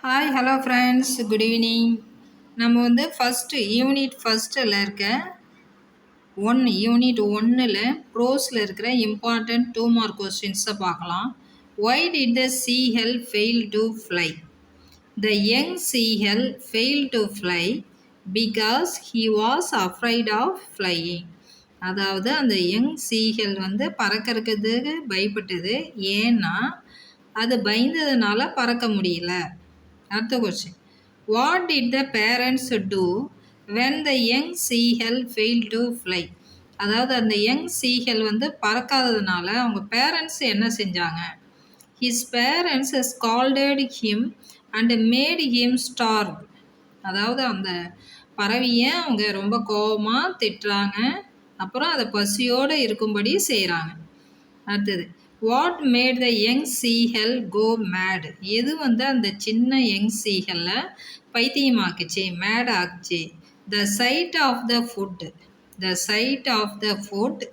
Hi hello friends, good evening. நம்ம வந்து unit ஃபஸ்ட்டில் இருக்க யூனிட் ஒன்னில் ப்ரோஸில் இருக்கிற இம்பார்ட்டன்ட் 2 மார்க் கொஸ்டின்ஸை பார்க்கலாம். Why did the seagull fail to fly? The young seagull fail to fly because he was afraid of flying. அதாவது அந்த யங் சீகல் வந்து பறக்கிறதுக்கு பயப்பட்டது. ஏன்னா அது பயந்ததுனால பறக்க முடியல. அடுத்த question, what did the parents do when the young seagull fail to fly? அதாவது அந்த யங் சீஹெல் வந்து பறக்காததுனால அவங்க பேரண்ட்ஸ் என்ன செஞ்சாங்க? His parents scolded him and made him starve. அதாவது அந்த பறவையை அவங்க ரொம்ப கோபமாக திட்டுறாங்க, அப்புறம் அதை பசியோடு இருக்கும்படி செய்கிறாங்க. அடுத்தது, what made the young seagull go mad? எது வந்து அந்த சின்ன யங் சீஹெல்ல பைத்தியமாக்குச்சு, மேட் ஆக்குச்சு? The sight of the food. The sight of the food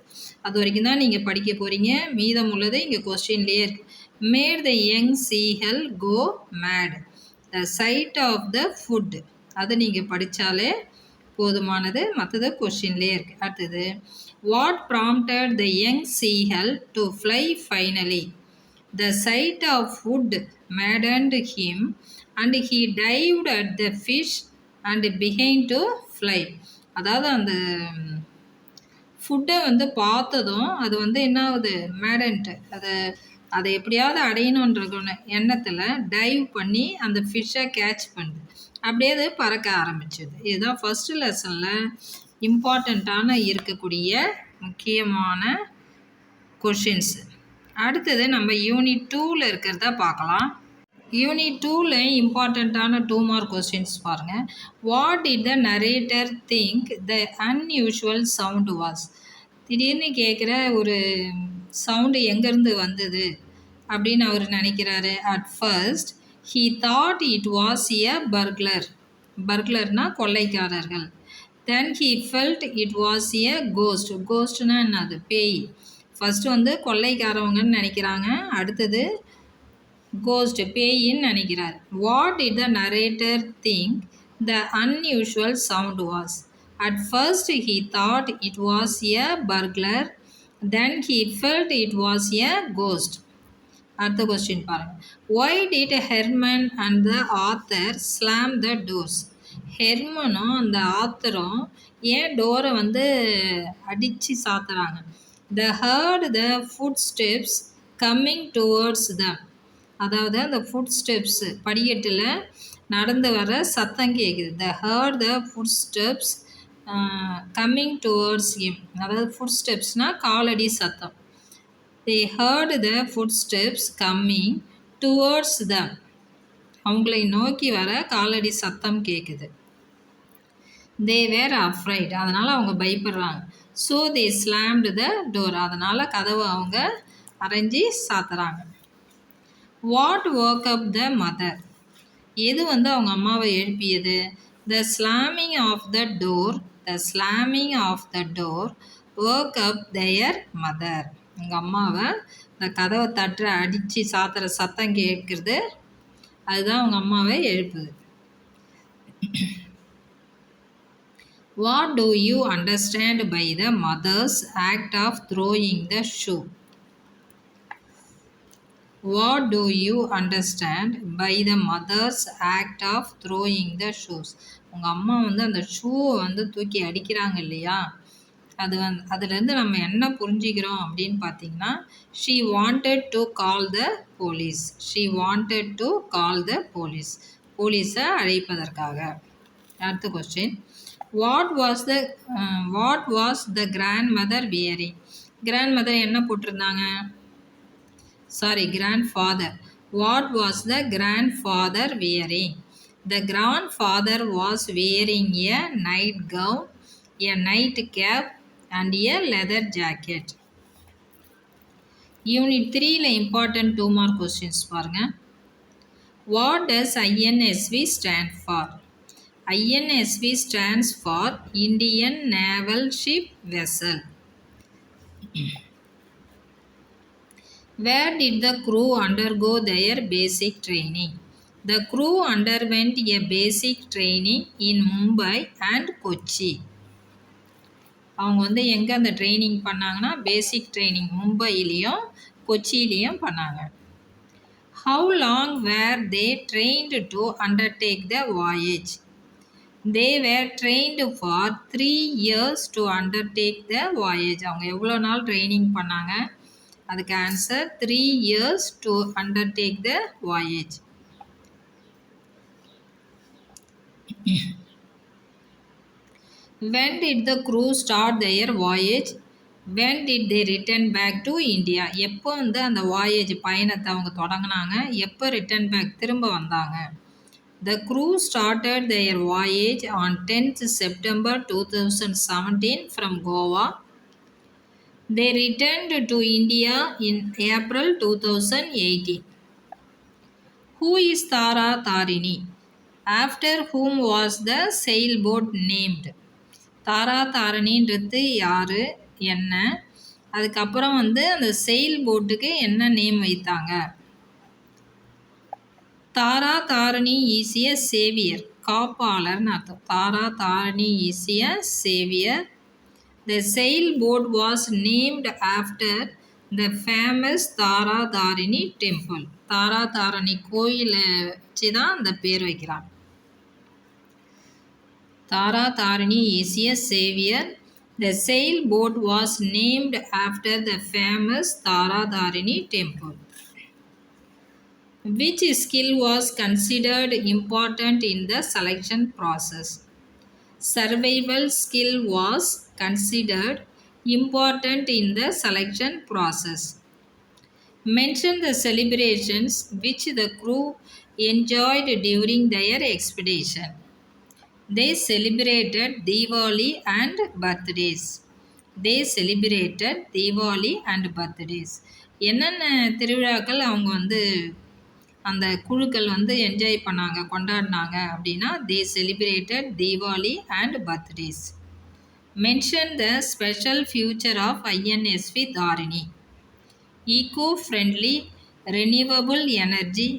அது வரைக்கும் தான் நீங்கள் படிக்க போகிறீங்க. மீதம் உள்ளது இங்கே கொஸ்டின்லேயே இருக்கு. Made the young seagull go mad. The sight of the food அதை நீங்கள் படித்தாலே போதுமானது, மற்றது கொஸ்டின்லேயே இருக்குது. அடுத்தது, what prompted the young seagull to fly finally? The sight of food maddened him and he dived at the fish and began to fly. அதாவது அந்த ஃபுட்டை வந்து பார்த்ததும் அது வந்து என்ன ஆகுது, மேடன்ட்டு அதை எப்படியாவது அடையணுன்ற எண்ணத்தில் டைவ் பண்ணி அந்த ஃபிஷ்ஷை கேட்ச் பண்ணுது. அப்படியே அது பறக்க ஆரம்பிச்சது. இதுதான் ஃபஸ்ட்டு லெசனில் இம்பார்ட்டண்ட்டான இருக்கக்கூடிய முக்கியமான கொஷின்ஸு. அடுத்தது நம்ம யூனிட் 2ல் இருக்கிறத பார்க்கலாம். யூனிட் 2ல் இம்பார்ட்டண்ட்டான 2 மார்க் கொஸ்டின்ஸ் பாருங்கள். What did the narrator think the unusual sound was? திடீர்னு கேட்குற ஒரு சவுண்டு எங்கேருந்து வந்தது அப்படின்னு அவர் நினைக்கிறாரு. At first he thought it was a burglar. பர்க்லர்னால் கொள்ளைக்காரர்கள். Then he felt it was a ghost. கோஸ்ட்னா என்னது, பேய். ஃபஸ்ட்டு வந்து கொள்ளைக்காரவங்கன்னு நினைக்கிறாங்க, அடுத்தது கோஸ்ட் பேயின்னு நினைக்கிறார். What did the narrator think the unusual sound was? At first he thought it was a burglar. Then he felt it was a ghost. அடுத்த question பாருங்கள். Why did Hermann and the author slam the doors? ஹெர்மனும் அந்த ஆத்தரும் ஏன் டோரை வந்து அடித்து சாத்துறாங்க? They heard the footsteps coming towards them. அதாவது அந்த ஃபுட் ஸ்டெப்ஸு படிக்கட்டில் நடந்து வர சத்தம் கேட்குது. They heard the footsteps coming towards him. அதாவது ஃபுட் ஸ்டெப்ஸ்னால் காலடி சத்தம். they heard the footsteps coming towards them. அவங்களை நோக்கி வர காலடி சத்தம் கேட்குது. they were afraid. அதனால் அவங்க பயப்படுறாங்க. so they slammed the door. அதனால் கதவை அவங்க அரைஞ்சி சாத்துறாங்க. what woke up the mother? எது வந்து அவங்க அம்மாவை எழுப்பியது? the slamming of the door. the slamming of the door woke up their mother. எங்கள் அம்மாவை இந்த கதவை அடித்து சாத்துற சத்தம் கேட்குறது, அதுதான் அவங்க அம்மாவை எழுப்புது. What do you understand by the mother's act of throwing the shoe? What do you understand by the mother's act of throwing the shoes? உங்கள் அம்மா வந்து அந்த ஷூவை வந்து தூக்கி அடிக்கிறாங்க இல்லையா, அதுலேருந்து நம்ம என்ன புரிஞ்சுக்கிறோம் அப்படின்னு பார்த்தீங்கன்னா, she wanted to call the police. She wanted to call the police. போலீஸை அழைப்பதற்காக. அடுத்த question, what was the grand mother wearing? Grand mother என்ன போட்டிருந்தாங்க? Grand father. What was the grand father wearing? The grand father was wearing a night gown, a night cap and a leather jacket. Unit 3ல important 2 mark questions பாருங்க. What does INSV stand for? INSV stands for Indian Naval Ship Vessel. Where did the crew undergo their basic training? The crew underwent a basic training in Mumbai and Kochi. அவங்க வந்து எங்கே அந்த training பண்ணாங்கன்னா பேசிக் training மும்பையிலையும் கொச்சியிலையும் பண்ணாங்க. How long were they trained to undertake the voyage? They were trained for 3 years to undertake the voyage. அவங்க எவ்வளோ நாள் training பண்ணாங்க? அதுக்கு answer 3 years to undertake the voyage. When did the crew start their voyage? When did they return back to India? எப்போ வந்து அந்த voyage பயணத்தை அவங்க தொடங்கினாங்க, எப்போ ரிட்டர்ன் பேக் திரும்ப வந்தாங்க? The crew started their voyage on 10th September 2017 from Goa. They returned to India in April 2018. Who is Tara Tarini? After whom was the sailboat named? தாரா தாரணின்றது யார், என்ன, அதுக்கப்புறம் வந்து அந்த செயில் போட்டுக்கு என்ன நேம் வைத்தாங்க? தாரா தாரணி ஈஸிய சேவியர், காப்பாளர்னு அர்த்தம். Tara Tarini is a saviour. The sailboat was named after the famous Tara Tarini temple. Tara Tarini கோயிலை வச்சு தான் அந்த பேர் வைக்கிறாங்க. தாரா Tharini is a savior. The sailboat was named after the famous Tara Tarini temple. Which skill was considered important in the selection process? Survival skill was considered important in the selection process. Mention the celebrations which the crew enjoyed during their expedition. They celebrated Diwali and birthdays. They celebrated Diwali and birthdays. என்னென்ன திருவிழாக்கள் அவங்க வந்து அந்த குழுக்கள் வந்து enjoy பண்ணாங்க, கொண்டாடினாங்க அப்படின்னா they celebrated Diwali and birthdays. Mention the special feature of INSV Tarini. Eco-friendly, renewable energy,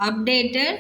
updated